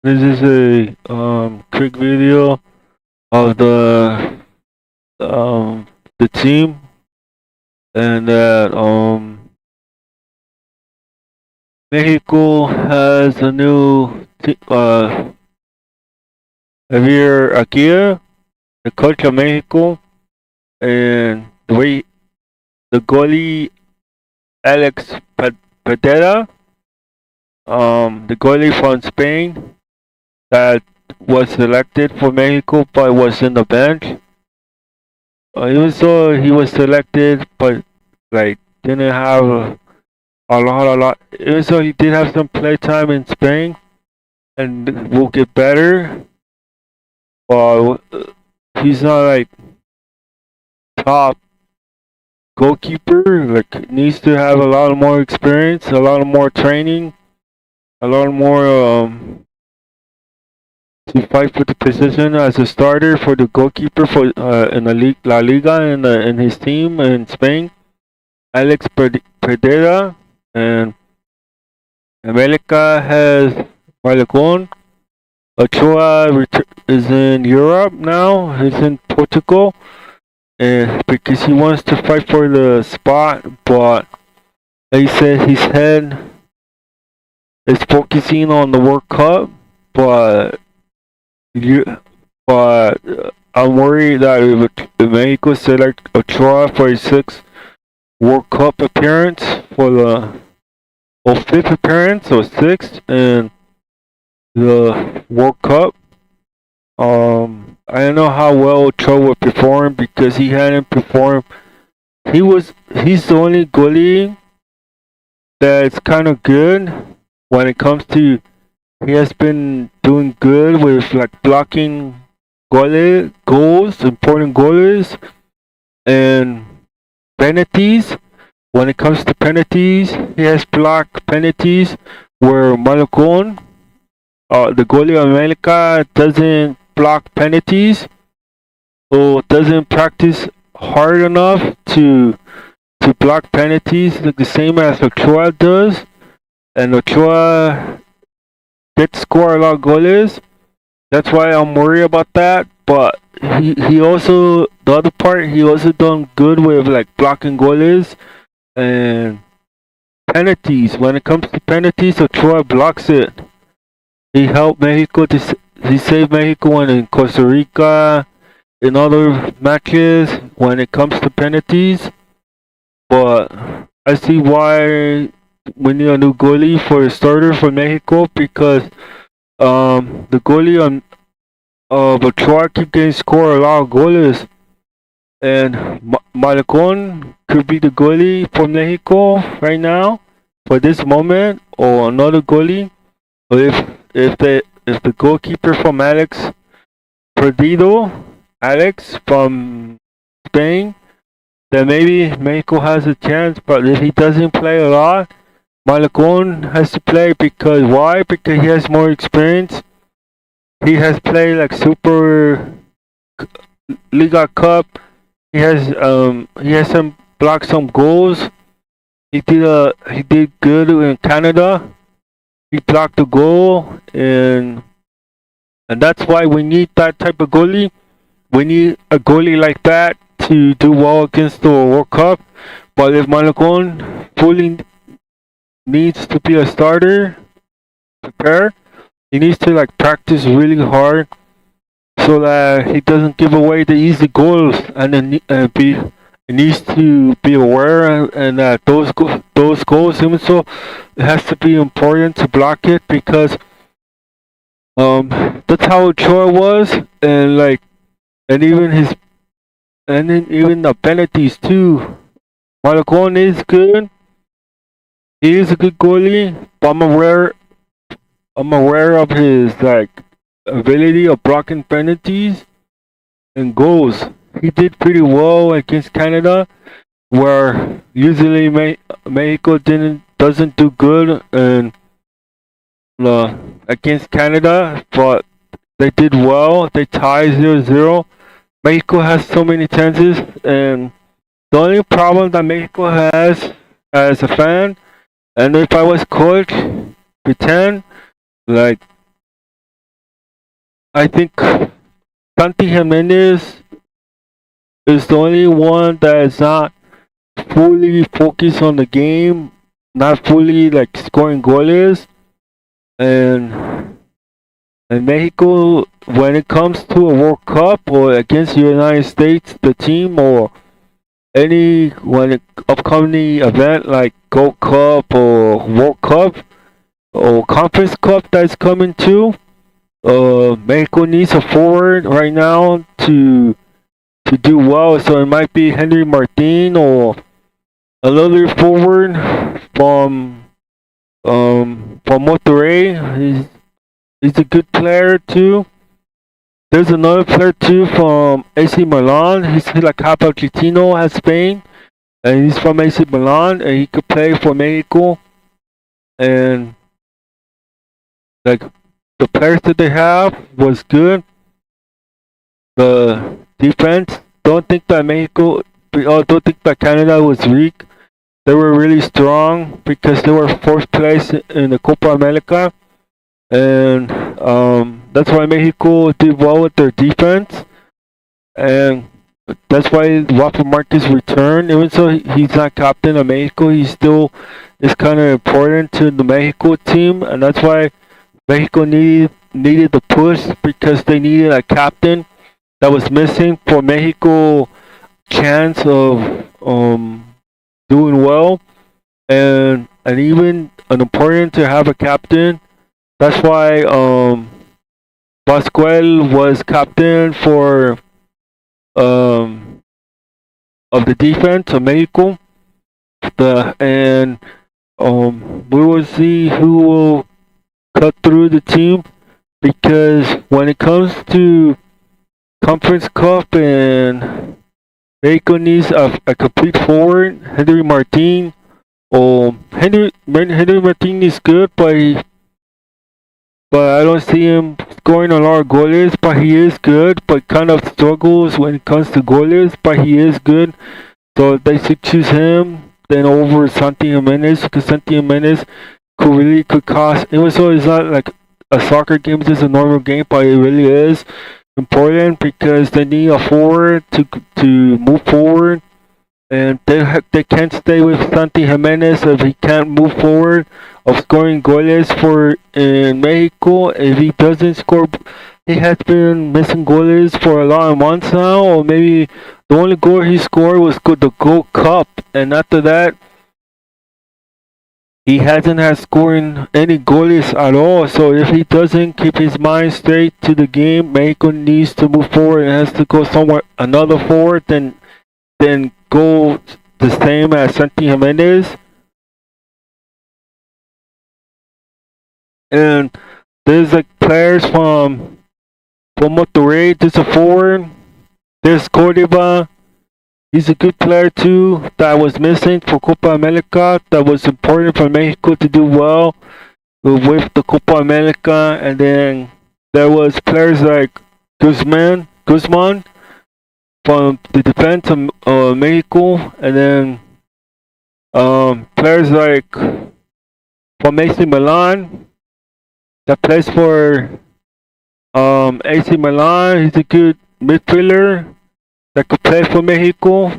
This is a quick video of the team, and that Mexico has a new Javier Aguirre, the coach of Mexico, and the goalie Alex Pedera, the goalie from Spain that was selected for Mexico but was in the bench. Even so, he was selected, but like didn't have a lot. Even so, he did have some play time in Spain, and will get better. But he's not like top goalkeeper. Like needs to have a lot more experience, a lot more training, a lot more to fight for the position as a starter for the goalkeeper for in the league, La Liga, in his team in Spain. Alex Pedera and America has Malagón. Ochoa is in Europe now. He's in Portugal, and because he wants to fight for the spot, but he said his head is focusing on the World Cup. But you, but I'm worried that if Mexico select Ochoa for his sixth World Cup appearance for the fifth appearance or sixth in the World Cup. I don't know how well Ochoa would perform because he hadn't performed. He's the only goalie that's kind of good when it comes to. He has been doing good with like blocking goals, important goals, and penalties. When it comes to penalties, he has blocked penalties where Malagón, the goalie of America, doesn't block penalties or doesn't practice hard enough to block penalties like the same as Ochoa does. And Ochoa gets score a lot of goals. That's why I'm worried about that. But he also the other part he also done good with like blocking goals and penalties. When it comes to penalties, Ochoa blocks it. He helped Mexico he saved Mexico when in Costa Rica in other matches when it comes to penalties. But I see why we need a new goalie for a starter for Mexico because the goalie on Ochoa keep getting scored a lot of goals, and Malagón could be the goalie for Mexico right now for this moment, or another goalie. Or if the goalkeeper from Alex from Spain, then maybe Mexico has a chance. But if he doesn't play a lot, Malagón has to play because why? Because he has more experience. He has played like Super Liga Cup. He has some blocked some goals. He did good in Canada. He blocked the goal, and that's why we need that type of goalie. We need a goalie like that to do well against the World Cup. But if Malagón fully needs to be a starter, prepare. He needs to like practice really hard so that he doesn't give away the easy goals, and then he needs to be aware and that those goals even so it has to be important to block it because that's how Ochoa was, and like and even his and then even the penalties too. Malagón is good. He is a good goalie, but I'm aware of his like ability of blocking penalties and goals. He did pretty well against Canada, where usually Mexico doesn't do good and against Canada, but they did well. They tied 0-0. Mexico has so many chances, and the only problem that Mexico has as a fan, and if I was coach, pretend like I think Santi Jimenez is the only one that is not fully focused on the game, not fully like scoring goals. And Mexico, when it comes to a World Cup or against the United States, the team or any when it, upcoming event like Gold Cup or World Cup or Conference Cup that's coming too, Mexico needs a forward right now to do well. So it might be Henry Martin or another forward from Monterrey. He's a good player too. There's another player too from AC Milan. He's like half Argentino, has Spain, and he's from AC Milan, and he could play for Mexico. And like the players that they have was good. The defense, don't think that Mexico, don't think that Canada was weak. They were really strong because they were fourth place in the Copa America, and that's why Mexico did well with their defense, and that's why Rafa Marquez returned. Even though he's not captain of Mexico, he still is kind of important to the Mexico team, and that's why Mexico needed the push because they needed a captain that was missing for Mexico chance of doing well, and even an important to have a captain. That's why Pascual was captain for um of the defense of Mexico. And we will see who will cut through the team because when it comes to Conference Cup and Mexico needs a complete forward. Henry Martin. Henry Martin is good, but I don't see him scoring a lot of goals. But he is good, but kind of struggles when it comes to goals. But he is good, so they should choose him then over Santi Jimenez because Santi Jimenez could cost. Even though it's not like a soccer game, it's just a normal game, but it really is important because they need a forward to move forward, and they can't stay with Santi Jimenez if he can't move forward of scoring goals for in Mexico. If he doesn't score, he has been missing goals for a lot of months now, or maybe the only goal he scored was the Gold Cup, and after that he hasn't had scoring any goals at all. So if he doesn't keep his mind straight to the game, Mexico needs to move forward and has to go somewhere another forward then go the same as Santi Jimenez. And there's like players from Monterrey. There's a forward. There's Cordoba. He's a good player too. That was missing for Copa America. That was important for Mexico to do well with the Copa America. And then there was players like Guzman from the defense of Mexico, and then players like from AC Milan that plays for AC Milan. He's a good midfielder that could play for Mexico.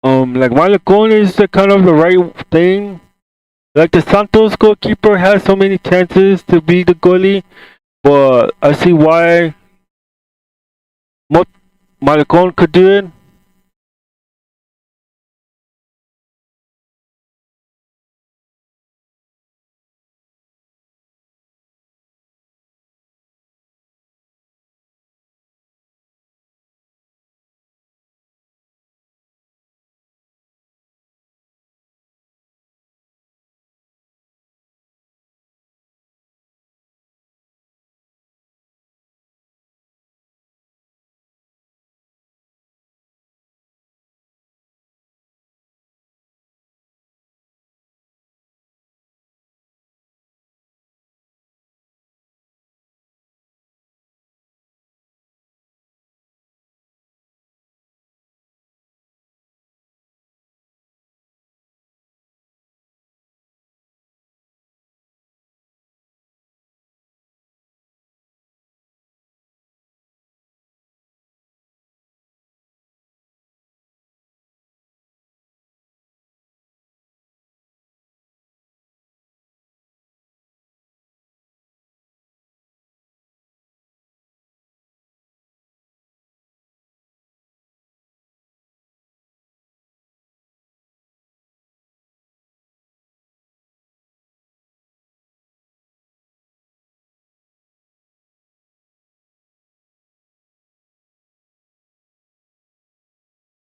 Like Malacon is the kind of the right thing. Like the Santos goalkeeper has so many chances to be the goalie, but I see why Malacon could do it.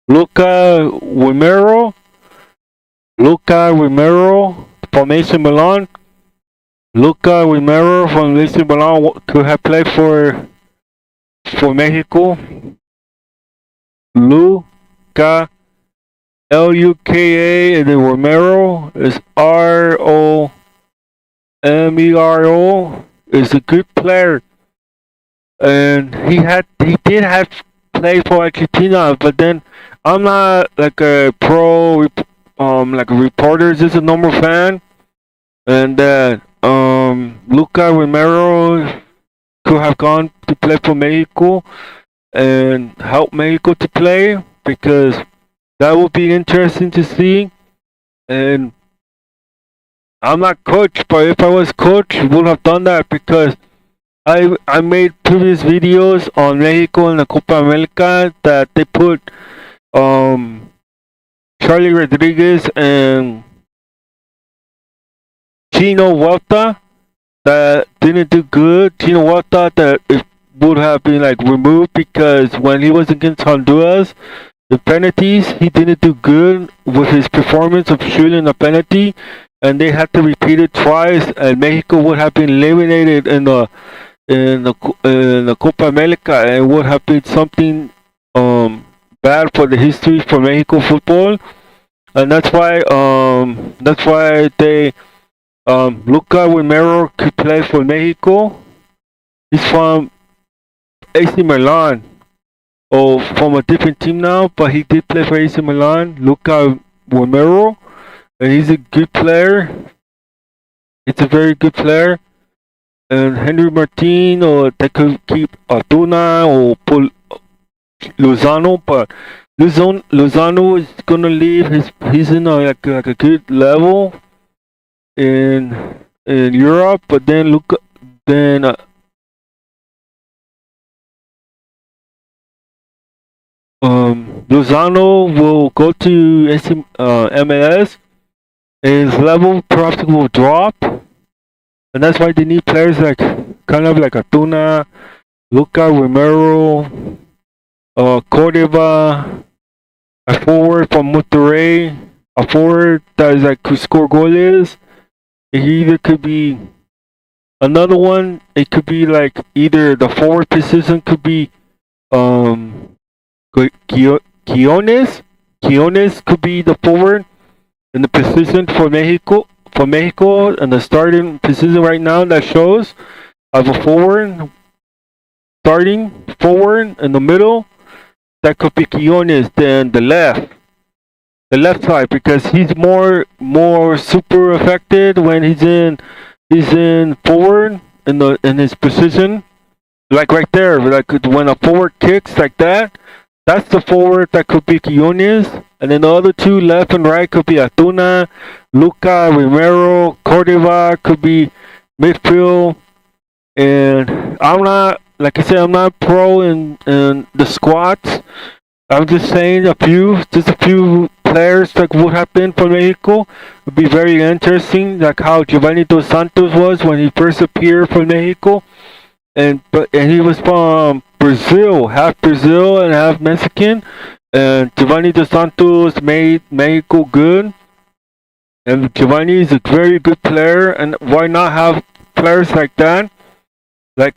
Luca Romero, from AC Milan. Luca Romero from AC Milan could have played for Mexico. Luca Luka, and then Romero is Romero, is a good player, and he did have play for Argentina, but then I'm not like a like a reporter, just a normal fan, and that Luca Romero could have gone to play for Mexico and help Mexico to play because that would be interesting to see. And I'm not coach, but if I was coach, I would have done that because I made previous videos on Mexico and the Copa America that they put um Charlie Rodriguez and Chino Huerta that didn't do good. Chino Huerta that it would have been like removed because when he was against Honduras, the penalties, he didn't do good with his performance of shooting a penalty, and they had to repeat it twice, and Mexico would have been eliminated in the Copa America, and would have been something bad for the history for Mexico football, and that's why they Luca Romero could play for Mexico. He's from AC Milan, or from a different team now, but he did play for AC Milan. Luca Romero, and he's a good player. It's a very good player. And Henry Martin, or they could keep Tuna or pull Lozano, but Lozano is gonna leave. He's in like a good level in Europe, but then Lozano will go to MLS, and his level perhaps will drop, and that's why they need players like kind of like Atuna, Luca Romero, Cordova, a forward from Monterrey, a forward that is like could score goals. He either could be another one. It could be like either the forward position could be Quiones. Quiones could be the forward in the position for Mexico. For Mexico, and the starting position right now that shows of a forward, starting forward in the middle. That could be Quiones than the left side, because he's more super affected when he's in forward in his position, like right there, like when a forward kicks like that. That's the forward that could be Quiones, and then the other two, left and right, could be Atuna, Luca Romero, Cordova could be midfield. And I'm not, like I said, I'm not pro in the squats. I'm just saying just a few players that would have been for Mexico would be very interesting, like how Giovanni Dos Santos was when he first appeared for Mexico, and he was from Brazil, half Brazil and half Mexican, and Giovanni Dos Santos made Mexico good, and Giovanni is a very good player, and why not have players like that, like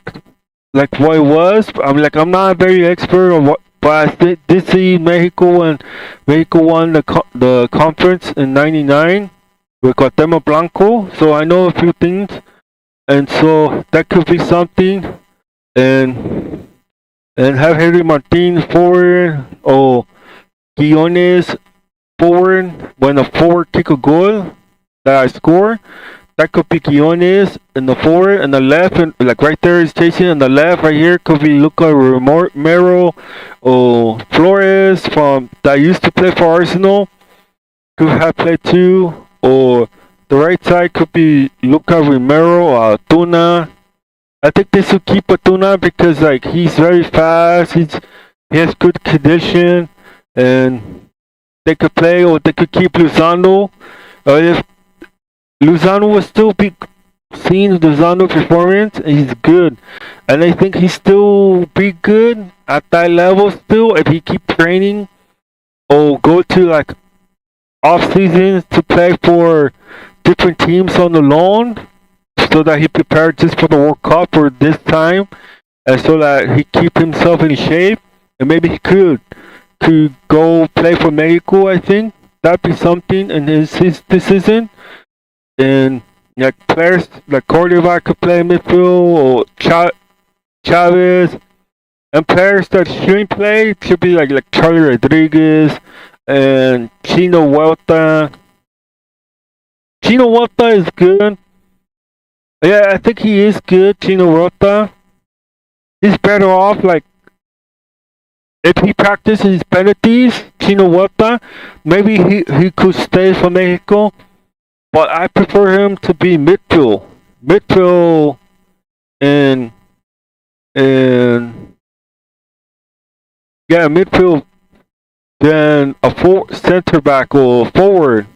what it was. I'm not a very expert on what, but I did see Mexico, and Mexico won the conference in '99 with Cuauhtemoc Blanco, so I know a few things, and so that could be something, and have Henry Martin forward or Quiones forward when a forward kick a goal that I score. That could be Quiones in the forward, and the left, and like right there is chasing on the left. Right here could be Luca Romero or Flores from that used to play for Arsenal. Could have played too. Or the right side could be Luca Romero or Tuna. I think they should keep Tuna because like he's very fast. He has good condition, and they could play, or they could keep Lozano. If Lozano will still be seeing Lozano performance, and he's good, and I think he still be good at that level still if he keep training or go to like off seasons to play for different teams on the loan, so that he prepared just for the World Cup for this time, and so that he keep himself in shape, and maybe he could go play for Mexico. I think that'd be something in his this season. And like players like Cordova could play midfield, or Chavez, and players that shouldn't play should be like Charlie Rodriguez and Chino Huerta. Chino Huerta is good. Yeah, I think he is good. Chino Huerta. He's better off like if he practices his penalties. Chino Huerta, maybe he could stay for Mexico, but I prefer him to be midfield, and and yeah, midfield than a center back or forward.